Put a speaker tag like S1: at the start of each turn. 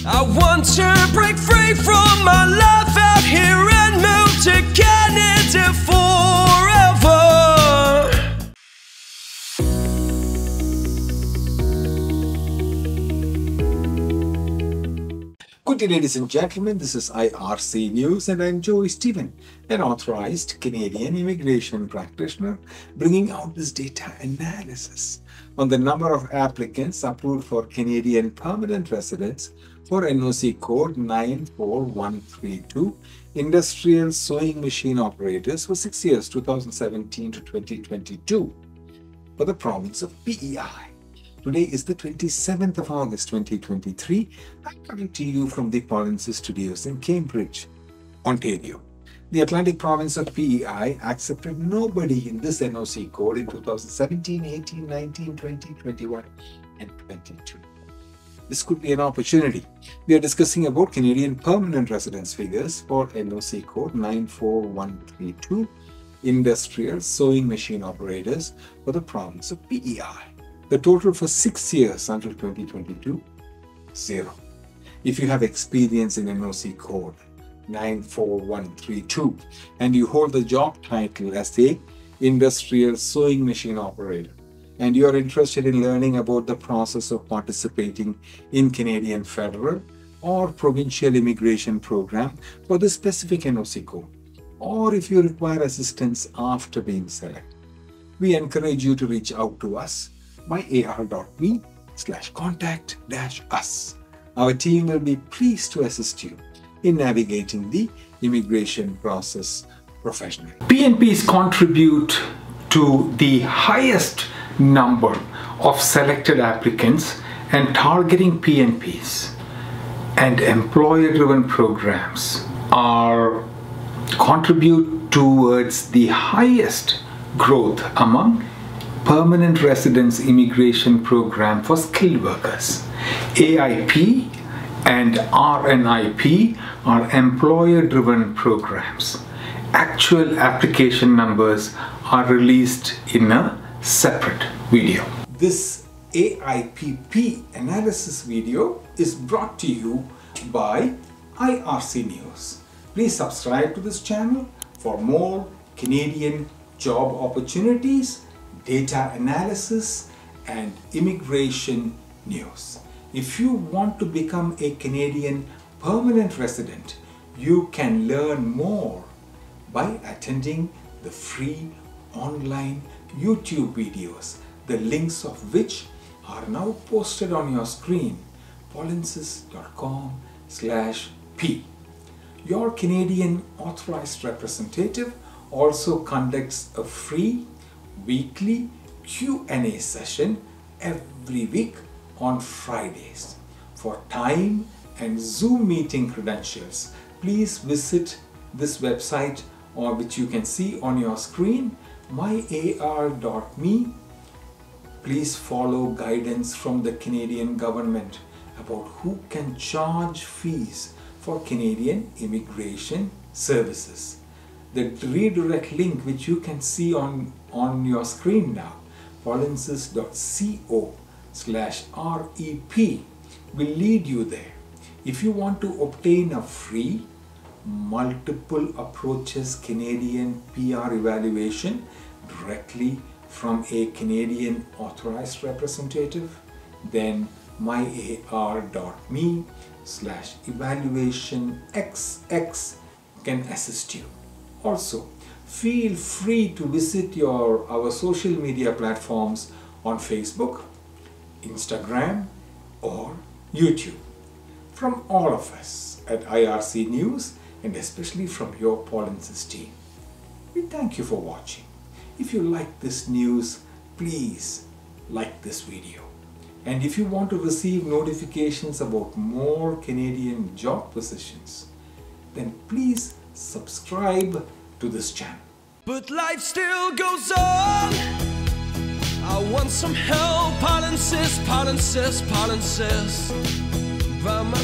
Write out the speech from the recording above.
S1: I want to break free from my life out here and move to Canada forever.
S2: Good day, ladies and gentlemen. This is IRC News, and I'm Joey Stephen, an authorized Canadian immigration practitioner, bringing out this data analysis on the number of applicants approved for Canadian permanent residence for NOC code 94132, industrial sewing machine operators for 6 years, 2017 to 2022, for the province of PEI. Today is the 27th of August 2023. I'm coming to you from the Polinsys studios in Cambridge, Ontario. The Atlantic Province of PEI accepted nobody in this NOC code in 2017, 18, 19, 20, 21, and 22. This could be an opportunity. We are discussing about Canadian permanent residence figures for NOC code 94132, industrial sewing machine operators for the province of PEI. The total for 6 years until 2022, 0. If you have experience in NOC code 94132 and you hold the job title as a industrial sewing machine operator, and you are interested in learning about the process of participating in Canadian federal or provincial immigration program for the specific NOC code, or if you require assistance after being selected, we encourage you to reach out to us by ar.me/contact-us. Our team will be pleased to assist you in navigating the immigration process professionally. PNPs contribute to the highest number of selected applicants, and targeting PNPs and employer-driven programs contribute towards the highest growth among permanent residence immigration program for skilled workers. AIP and RNIP are employer-driven programs. Actual application numbers are released in a separate video. This AIPP analysis video is brought to you by IRC News. Please subscribe to this channel for more Canadian job opportunities, data analysis, and immigration news. If you want to become a Canadian permanent resident, you can learn more by attending the free online YouTube videos, the links of which are now posted on your screen, polinsys.com/p. Your Canadian authorized representative also conducts a free weekly Q&A session every week on Fridays. For time and Zoom meeting credentials, please visit this website, or which you can see on your screen, myar.me. Please follow guidance from the Canadian government about who can charge fees for Canadian immigration services. The redirect link which you can see on your screen now, polinsys.co/rep, will lead you there. If you want to obtain a free multiple approaches Canadian PR evaluation directly from a Canadian authorized representative, then myar.me/evaluationxx can assist you. Also, feel free to visit our social media platforms on Facebook, Instagram, or YouTube. From all of us at IRC News, and especially from your Polinsys team, we thank you for watching. If you like this news, please like this video. And if you want to receive notifications about more Canadian job positions, then please subscribe to this channel.
S1: But life still goes on. I want some help. Polinsys, Polinsys, Polinsys. By my